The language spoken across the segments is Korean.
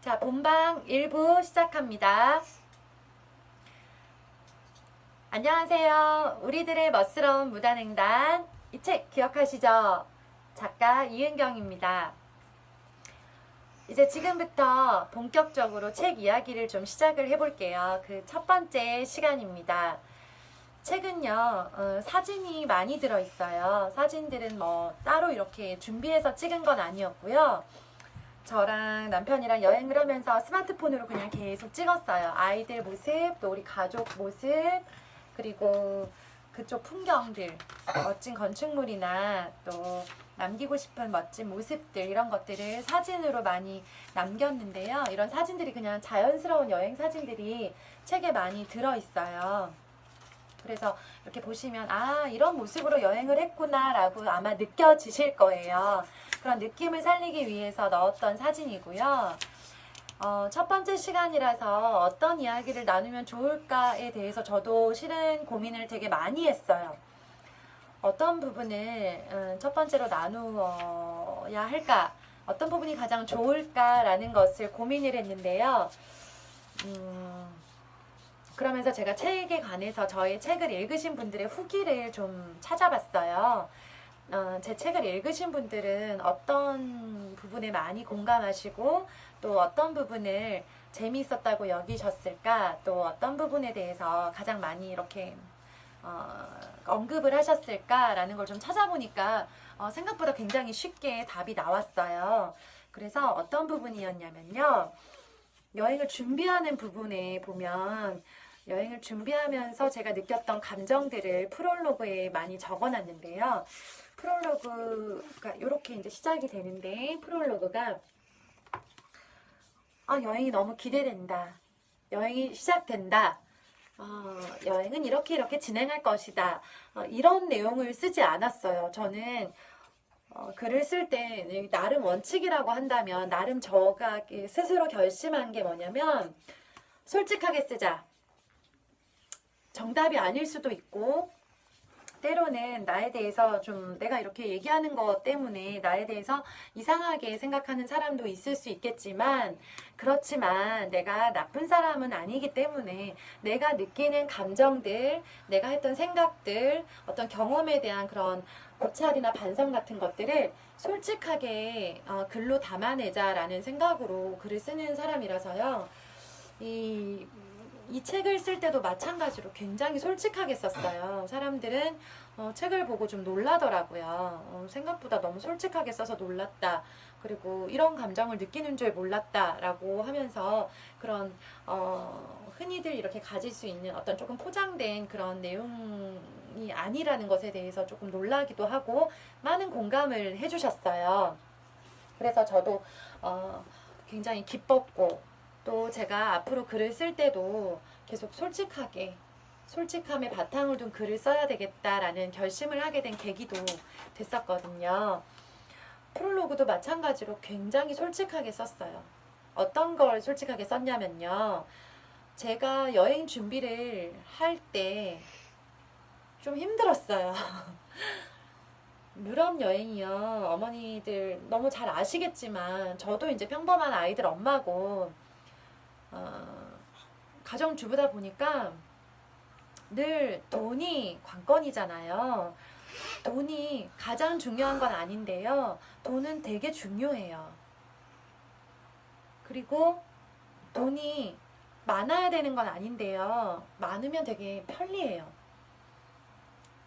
자, 본방 1부 시작합니다. 안녕하세요. 우리들의 멋스러운 무단횡단. 이 책 기억하시죠? 작가 이은경입니다. 이제 지금부터 본격적으로 책 이야기를 좀 시작을 해볼게요. 그 첫 번째 시간입니다. 책은요, 사진이 많이 들어있어요. 사진들은 뭐 따로 이렇게 준비해서 찍은 건 아니었고요. 저랑 남편이랑 여행을 하면서 스마트폰으로 그냥 계속 찍었어요. 아이들 모습, 또 우리 가족 모습, 그리고 그쪽 풍경들, 멋진 건축물이나 또 남기고 싶은 멋진 모습들, 이런 것들을 사진으로 많이 남겼는데요. 이런 사진들이 그냥 자연스러운 여행 사진들이 책에 많이 들어있어요. 그래서 이렇게 보시면 아, 이런 모습으로 여행을 했구나 라고 아마 느껴지실 거예요. 그런 느낌을 살리기 위해서 넣었던 사진이고요. 첫 번째 시간이라서 어떤 이야기를 나누면 좋을까에 대해서 저도 실은 고민을 되게 많이 했어요. 어떤 부분을 첫 번째로 나누어야 할까? 어떤 부분이 가장 좋을까라는 것을 고민을 했는데요. 그러면서 제가 책에 관해서 저의 책을 읽으신 분들의 후기를 좀 찾아봤어요. 제 책을 읽으신 분들은 어떤 부분에 많이 공감하시고 또 어떤 부분을 재미있었다고 여기셨을까, 또 어떤 부분에 대해서 가장 많이 이렇게 언급을 하셨을까라는 걸 좀 찾아보니까 생각보다 굉장히 쉽게 답이 나왔어요. 그래서 어떤 부분이었냐면요. 여행을 준비하는 부분에 보면 여행을 준비하면서 제가 느꼈던 감정들을 프롤로그에 많이 적어놨는데요. 프롤로그가 이렇게 이제 시작이 되는데, 프롤로그가 여행이 너무 기대된다. 여행이 시작된다. 여행은 이렇게 진행할 것이다. 이런 내용을 쓰지 않았어요. 저는 글을 쓸 때 나름 원칙이라고 한다면 나름 저가 스스로 결심한 게 뭐냐면 솔직하게 쓰자. 정답이 아닐 수도 있고 때로는 나에 대해서 좀 내가 이렇게 얘기하는 것 때문에 나에 대해서 이상하게 생각하는 사람도 있을 수 있겠지만, 그렇지만 내가 나쁜 사람은 아니기 때문에 내가 느끼는 감정들, 내가 했던 생각들, 어떤 경험에 대한 그런 고찰이나 반성 같은 것들을 솔직하게 글로 담아내자라는 생각으로 글을 쓰는 사람이라서요. 이 책을 쓸 때도 마찬가지로 굉장히 솔직하게 썼어요. 사람들은 책을 보고 좀 놀라더라고요. 생각보다 너무 솔직하게 써서 놀랐다. 그리고 이런 감정을 느끼는 줄 몰랐다 라고 하면서 그런 흔히들 이렇게 가질 수 있는 어떤 조금 포장된 그런 내용이 아니라는 것에 대해서 조금 놀라기도 하고 많은 공감을 해주셨어요. 그래서 저도 굉장히 기뻤고, 또 제가 앞으로 글을 쓸 때도 계속 솔직함에 바탕을 둔 글을 써야 되겠다라는 결심을 하게 된 계기도 됐었거든요. 프롤로그도 마찬가지로 굉장히 솔직하게 썼어요. 어떤 걸 솔직하게 썼냐면요. 제가 여행 준비를 할 때 좀 힘들었어요. 유럽 여행이요. 어머니들 너무 잘 아시겠지만 저도 이제 평범한 아이들 엄마고 가정주부다 보니까 늘 돈이 관건이잖아요. 돈이 가장 중요한 건 아닌데요. 돈은 되게 중요해요. 그리고 돈이 많아야 되는 건 아닌데요. 많으면 되게 편리해요.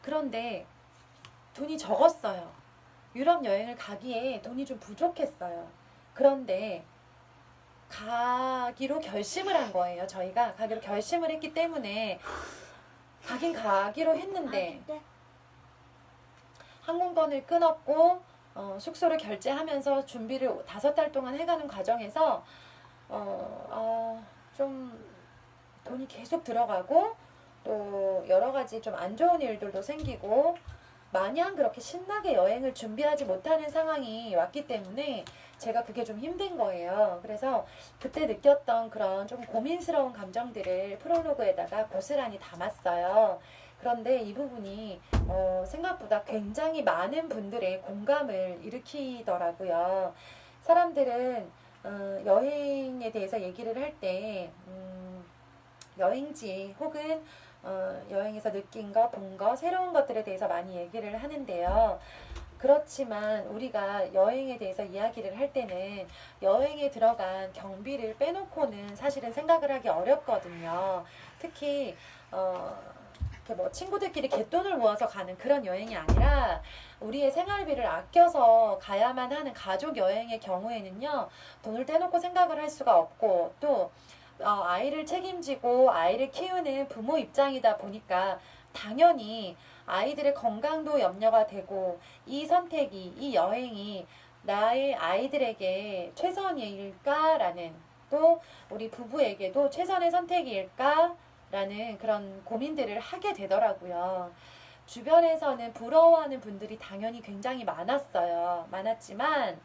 그런데 돈이 적었어요. 유럽 여행을 가기에 돈이 좀 부족했어요. 그런데 가기로 결심을 한 거예요. 저희가 가기로 결심을 했기 때문에 가긴 가기로 했는데 항공권을 끊었고 숙소를 결제하면서 준비를 5달 동안 해가는 과정에서 좀 돈이 계속 들어가고 또 여러 가지 좀 안 좋은 일들도 생기고 마냥 그렇게 신나게 여행을 준비하지 못하는 상황이 왔기 때문에 제가 그게 좀 힘든 거예요. 그래서 그때 느꼈던 그런 좀 고민스러운 감정들을 프롤로그에다가 고스란히 담았어요. 그런데 이 부분이 생각보다 굉장히 많은 분들의 공감을 일으키더라고요. 사람들은 여행에 대해서 얘기를 할 때 여행지 혹은 여행에서 느낀 거, 본 거, 새로운 것들에 대해서 많이 얘기를 하는데요. 그렇지만 우리가 여행에 대해서 이야기를 할 때는 여행에 들어간 경비를 빼놓고는 사실은 생각을 하기 어렵거든요. 특히 이렇게 뭐 친구들끼리 갯돈을 모아서 가는 그런 여행이 아니라 우리의 생활비를 아껴서 가야만 하는 가족 여행의 경우에는요, 돈을 떼놓고 생각을 할 수가 없고, 또 아이를 책임지고 아이를 키우는 부모 입장이다 보니까 당연히 아이들의 건강도 염려가 되고, 이 선택이, 이 여행이 나의 아이들에게 최선일까라는, 또 우리 부부에게도 최선의 선택일까라는 그런 고민들을 하게 되더라고요. 주변에서는 부러워하는 분들이 당연히 굉장히 많았지만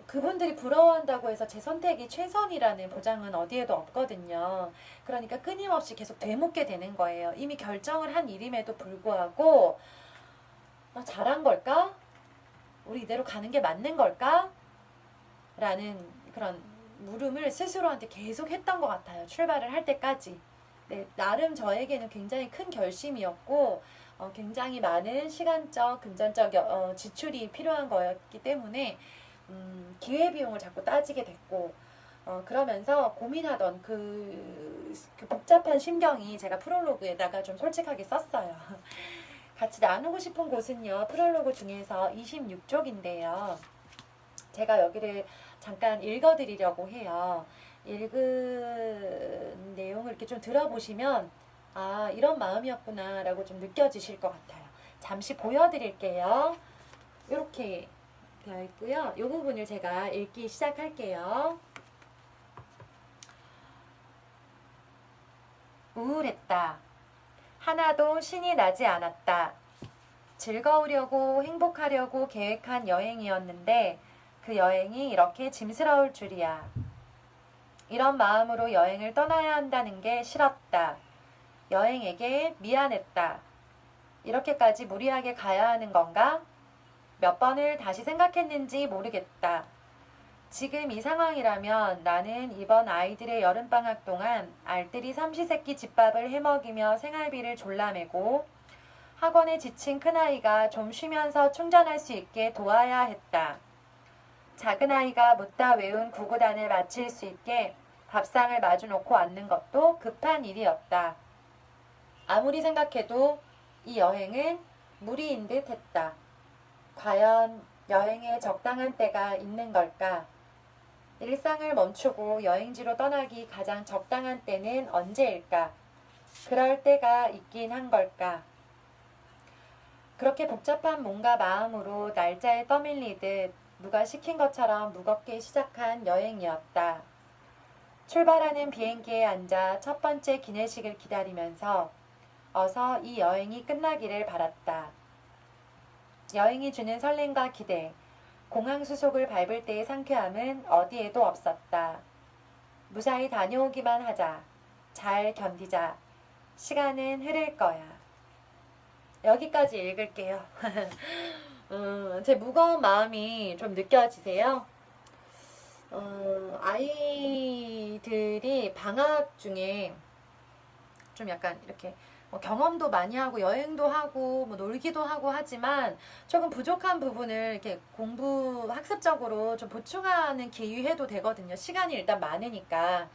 그분들이 부러워한다고 해서 제 선택이 최선이라는 보장은 어디에도 없거든요. 그러니까 끊임없이 계속 되묻게 되는 거예요. 이미 결정을 한 일임에도 불구하고 잘한 걸까? 우리 이대로 가는 게 맞는 걸까? 라는 그런 물음을 스스로한테 계속 했던 것 같아요. 출발을 할 때까지. 네, 나름 저에게는 굉장히 큰 결심이었고 굉장히 많은 시간적, 금전적 지출이 필요한 거였기 때문에 기회비용을 자꾸 따지게 됐고 그러면서 고민하던 그 복잡한 심경이 제가 프롤로그에다가 좀 솔직하게 썼어요. 같이 나누고 싶은 곳은요, 프롤로그 중에서 26쪽인데요. 제가 여기를 잠깐 읽어드리려고 해요. 읽은 내용을 이렇게 좀 들어보시면 아, 이런 마음이었구나 라고 좀 느껴지실 것 같아요. 잠시 보여드릴게요. 이렇게 되어 있고요. 이 부분을 제가 읽기 시작할게요. 우울했다. 하나도 신이 나지 않았다. 즐거우려고 행복하려고 계획한 여행이었는데 그 여행이 이렇게 짐스러울 줄이야. 이런 마음으로 여행을 떠나야 한다는 게 싫었다. 여행에게 미안했다. 이렇게까지 무리하게 가야 하는 건가? 몇 번을 다시 생각했는지 모르겠다. 지금 이 상황이라면 나는 이번 아이들의 여름방학 동안 알뜰히 삼시세끼 집밥을 해먹이며 생활비를 졸라매고 학원에 지친 큰아이가 좀 쉬면서 충전할 수 있게 도와야 했다. 작은아이가 묻다 외운 구구단을 마칠 수 있게 밥상을 마주놓고 앉는 것도 급한 일이었다. 아무리 생각해도 이 여행은 무리인 듯 했다. 과연 여행에 적당한 때가 있는 걸까? 일상을 멈추고 여행지로 떠나기 가장 적당한 때는 언제일까? 그럴 때가 있긴 한 걸까? 그렇게 복잡한 몸과 마음으로 날짜에 떠밀리듯 누가 시킨 것처럼 무겁게 시작한 여행이었다. 출발하는 비행기에 앉아 첫 번째 기내식을 기다리면서 어서 이 여행이 끝나기를 바랐다. 여행이 주는 설렘과 기대, 공항 수속을 밟을 때의 상쾌함은 어디에도 없었다. 무사히 다녀오기만 하자. 잘 견디자. 시간은 흐를 거야. 여기까지 읽을게요. 제 무거운 마음이 좀 느껴지세요? 아이들이 방학 중에 좀 약간 이렇게 경험도 많이 하고 여행도 하고 뭐 놀기도 하고 하지만 조금 부족한 부분을 이렇게 공부 학습적으로 좀 보충하는 기회도 되거든요. 시간이 일단 많으니까.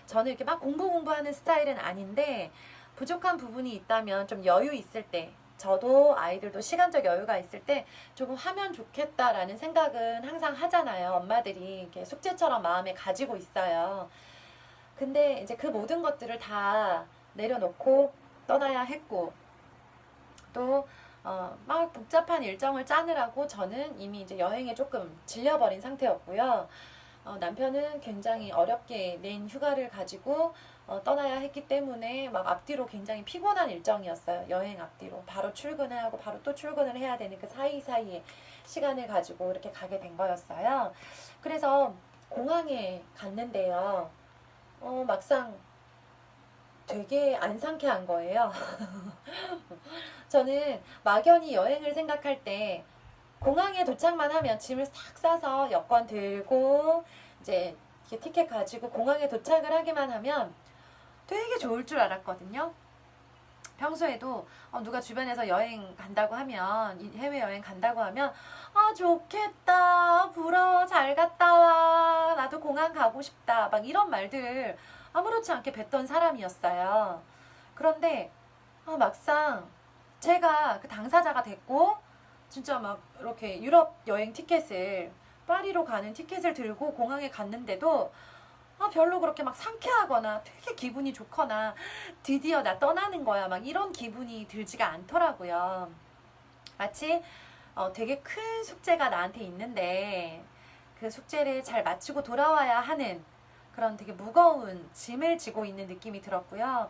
저는 이렇게 막 공부하는 스타일은 아닌데 부족한 부분이 있다면 좀 여유 있을 때, 저도 아이들도 시간적 여유가 있을 때 조금 하면 좋겠다라는 생각은 항상 하잖아요. 엄마들이 이렇게 숙제처럼 마음에 가지고 있어요. 근데 이제 그 모든 것들을 다 내려놓고 떠나야 했고, 또 막 복잡한 일정을 짜느라고 저는 이미 이제 여행에 조금 질려버린 상태였고요. 남편은 굉장히 어렵게 낸 휴가를 가지고 떠나야 했기 때문에 막 앞뒤로 굉장히 피곤한 일정이었어요. 여행 앞뒤로 바로 출근을 하고 바로 또 출근을 해야 되는 그 사이사이에 시간을 가지고 이렇게 가게 된 거였어요. 그래서 공항에 갔는데요. 막상 되게 안 상쾌한 거예요. 저는 막연히 여행을 생각할 때 공항에 도착만 하면 짐을 싹 싸서 여권 들고 이제 이렇게 티켓 가지고 공항에 도착을 하기만 하면 되게 좋을 줄 알았거든요. 평소에도 누가 주변에서 여행 간다고 하면, 해외여행 간다고 하면 아 좋겠다, 부러워, 잘 갔다 와, 나도 공항 가고 싶다, 막 이런 말들 아무렇지 않게 뱉던 사람이었어요. 그런데 막상 제가 그 당사자가 됐고 진짜 막 이렇게 유럽 여행 티켓을, 파리로 가는 티켓을 들고 공항에 갔는데도 별로 그렇게 막 상쾌하거나 되게 기분이 좋거나 드디어 나 떠나는 거야 막 이런 기분이 들지가 않더라고요. 마치 되게 큰 숙제가 나한테 있는데 그 숙제를 잘 마치고 돌아와야 하는 그런 되게 무거운 짐을 지고 있는 느낌이 들었고요.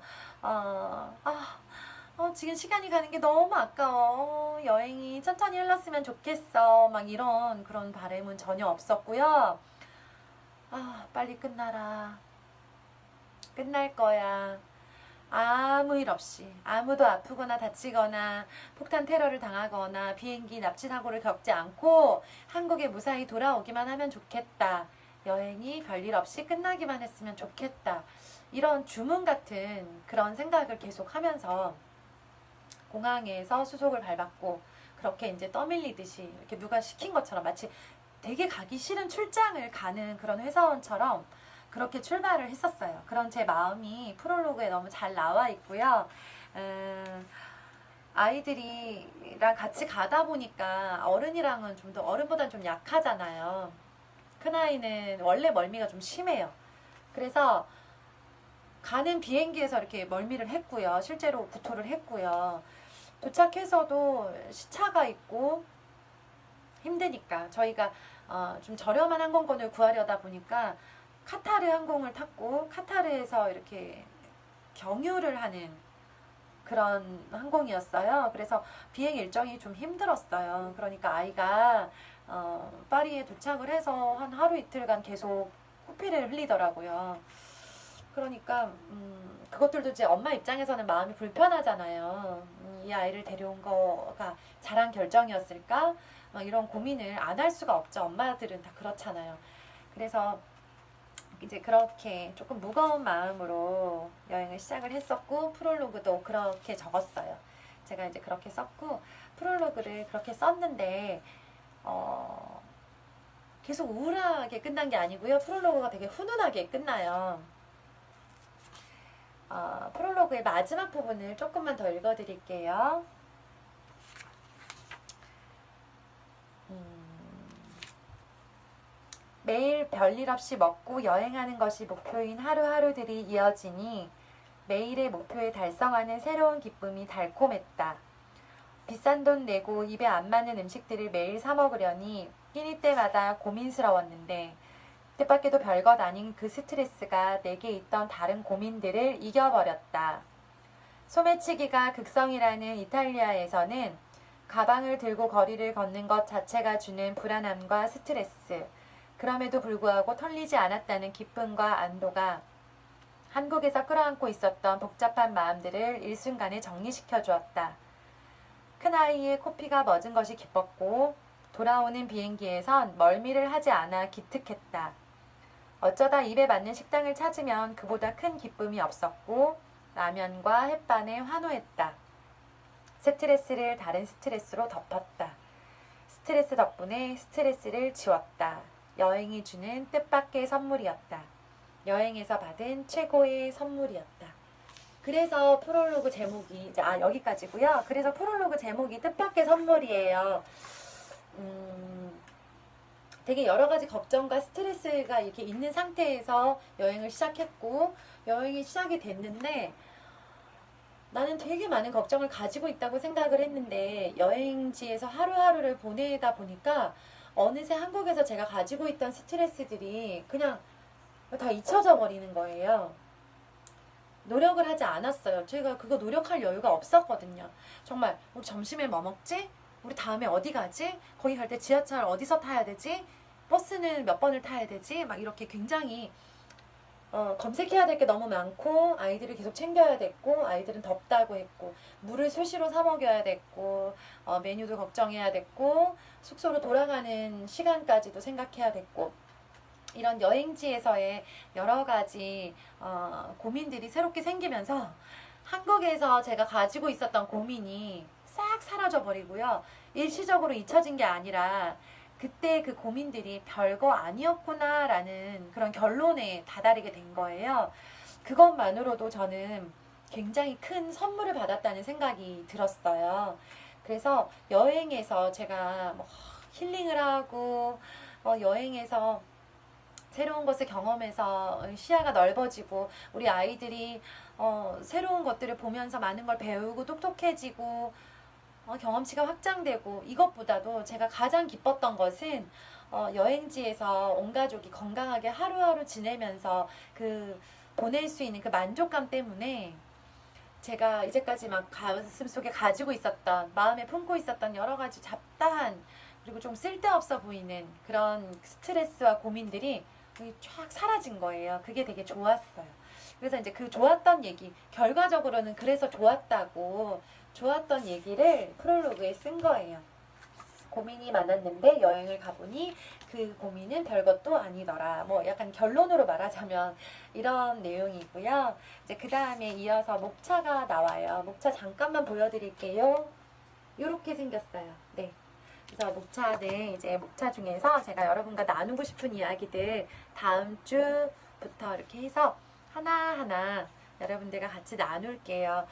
지금 시간이 가는 게 너무 아까워. 여행이 천천히 흘렀으면 좋겠어. 막 이런 그런 바람은 전혀 없었고요. 빨리 끝나라. 끝날 거야. 아무 일 없이, 아무도 아프거나 다치거나 폭탄 테러를 당하거나 비행기 납치 사고를 겪지 않고 한국에 무사히 돌아오기만 하면 좋겠다. 여행이 별일 없이 끝나기만 했으면 좋겠다. 이런 주문 같은 그런 생각을 계속 하면서 공항에서 수속을 밟았고, 그렇게 이제 떠밀리듯이 이렇게 누가 시킨 것처럼 마치 되게 가기 싫은 출장을 가는 그런 회사원처럼 그렇게 출발을 했었어요. 그런 제 마음이 프롤로그에 너무 잘 나와 있고요. 아이들이랑 같이 가다 보니까 어른이랑은 좀 더, 어른보다는 좀 약하잖아요. 큰아이는 원래 멀미가 좀 심해요. 그래서 가는 비행기에서 이렇게 멀미를 했고요. 실제로 구토를 했고요. 도착해서도 시차가 있고 힘드니까 저희가 좀 저렴한 항공권을 구하려다 보니까 카타르 항공을 탔고, 카타르에서 이렇게 경유를 하는 그런 항공이었어요. 그래서 비행 일정이 좀 힘들었어요. 그러니까 아이가 파리에 도착을 해서 한 하루 이틀간 계속 코피를 흘리더라고요. 그러니까 그것들도 이제 엄마 입장에서는 마음이 불편하잖아요. 이 아이를 데려온 거가 잘한 결정이었을까? 막 이런 고민을 안 할 수가 없죠. 엄마들은 다 그렇잖아요. 그래서 이제 그렇게 조금 무거운 마음으로 여행을 시작을 했었고, 프롤로그도 그렇게 적었어요. 제가 이제 그렇게 썼고, 프롤로그를 그렇게 썼는데 계속 우울하게 끝난 게 아니고요. 프롤로그가 되게 훈훈하게 끝나요. 프롤로그의 마지막 부분을 조금만 더 읽어드릴게요. 매일 별일 없이 먹고 여행하는 것이 목표인 하루하루들이 이어지니 매일의 목표에 달성하는 새로운 기쁨이 달콤했다. 비싼 돈 내고 입에 안 맞는 음식들을 매일 사 먹으려니 끼니 때마다 고민스러웠는데 뜻밖에도 별것 아닌 그 스트레스가 내게 있던 다른 고민들을 이겨버렸다. 소매치기가 극성이라는 이탈리아에서는 가방을 들고 거리를 걷는 것 자체가 주는 불안함과 스트레스, 그럼에도 불구하고 털리지 않았다는 기쁨과 안도가 한국에서 끌어안고 있었던 복잡한 마음들을 일순간에 정리시켜 주었다. 큰아이의 코피가 멎은 것이 기뻤고 돌아오는 비행기에선 멀미를 하지 않아 기특했다. 어쩌다 입에 맞는 식당을 찾으면 그보다 큰 기쁨이 없었고 라면과 햇반에 환호했다. 스트레스를 다른 스트레스로 덮었다. 스트레스 덕분에 스트레스를 지웠다. 여행이 주는 뜻밖의 선물이었다. 여행에서 받은 최고의 선물이었다. 그래서 프롤로그 제목이 여기까지고요. 그래서 프롤로그 제목이 뜻밖의 선물이에요. 되게 여러 가지 걱정과 스트레스가 이렇게 있는 상태에서 여행을 시작했고, 여행이 시작이 됐는데 나는 되게 많은 걱정을 가지고 있다고 생각을 했는데 여행지에서 하루하루를 보내다 보니까 어느새 한국에서 제가 가지고 있던 스트레스들이 그냥 다 잊혀져 버리는 거예요. 노력을 하지 않았어요. 제가 그거 노력할 여유가 없었거든요. 정말 우리 점심에 뭐 먹지? 우리 다음에 어디 가지? 거기 갈 때 지하철 어디서 타야 되지? 버스는 몇 번을 타야 되지? 막 이렇게 굉장히 검색해야 될 게 너무 많고 아이들을 계속 챙겨야 됐고 아이들은 덥다고 했고 물을 수시로 사 먹여야 됐고 메뉴도 걱정해야 됐고 숙소로 돌아가는 시간까지도 생각해야 됐고 이런 여행지에서의 여러 가지 고민들이 새롭게 생기면서 한국에서 제가 가지고 있었던 고민이 싹 사라져 버리고요. 일시적으로 잊혀진 게 아니라 그때 그 고민들이 별거 아니었구나 라는 그런 결론에 다다르게 된 거예요. 그것만으로도 저는 굉장히 큰 선물을 받았다는 생각이 들었어요. 그래서 여행에서 제가 뭐 힐링을 하고 여행에서 새로운 것을 경험해서 시야가 넓어지고 우리 아이들이 새로운 것들을 보면서 많은 걸 배우고 똑똑해지고 경험치가 확장되고 이것보다도 제가 가장 기뻤던 것은 여행지에서 온 가족이 건강하게 하루하루 지내면서 그 보낼 수 있는 그 만족감 때문에 제가 이제까지 막 가슴속에 가지고 있었던 마음에 품고 있었던 여러 가지 잡다한 그리고 좀 쓸데없어 보이는 그런 스트레스와 고민들이 쫙 사라진 거예요. 그게 되게 좋았어요. 그래서 이제 그 좋았던 얘기 결과적으로는 그래서 좋았던 얘기를 프롤로그에 쓴 거예요. 고민이 많았는데 여행을 가보니 그 고민은 별것도 아니더라. 뭐 약간 결론으로 말하자면 이런 내용이고요. 이제 그 다음에 이어서 목차가 나와요. 목차 잠깐만 보여드릴게요. 이렇게 생겼어요. 네. 그래서 목차는 이제 목차 중에서 제가 여러분과 나누고 싶은 이야기들 다음 주부터 이렇게 해서 하나하나 여러분들과 같이 나눌게요.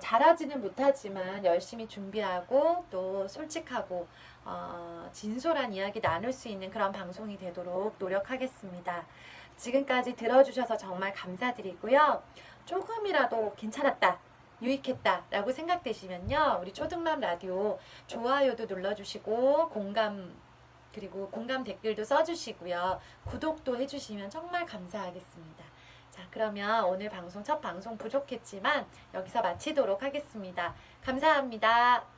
잘하지는 못하지만 열심히 준비하고 또 솔직하고 진솔한 이야기 나눌 수 있는 그런 방송이 되도록 노력하겠습니다. 지금까지 들어주셔서 정말 감사드리고요. 조금이라도 괜찮았다, 유익했다 라고 생각되시면요. 우리 초등맘 라디오 좋아요도 눌러주시고 그리고 공감 댓글도 써주시고요. 구독도 해주시면 정말 감사하겠습니다. 자, 그러면 오늘 첫 방송 부족했지만 여기서 마치도록 하겠습니다. 감사합니다.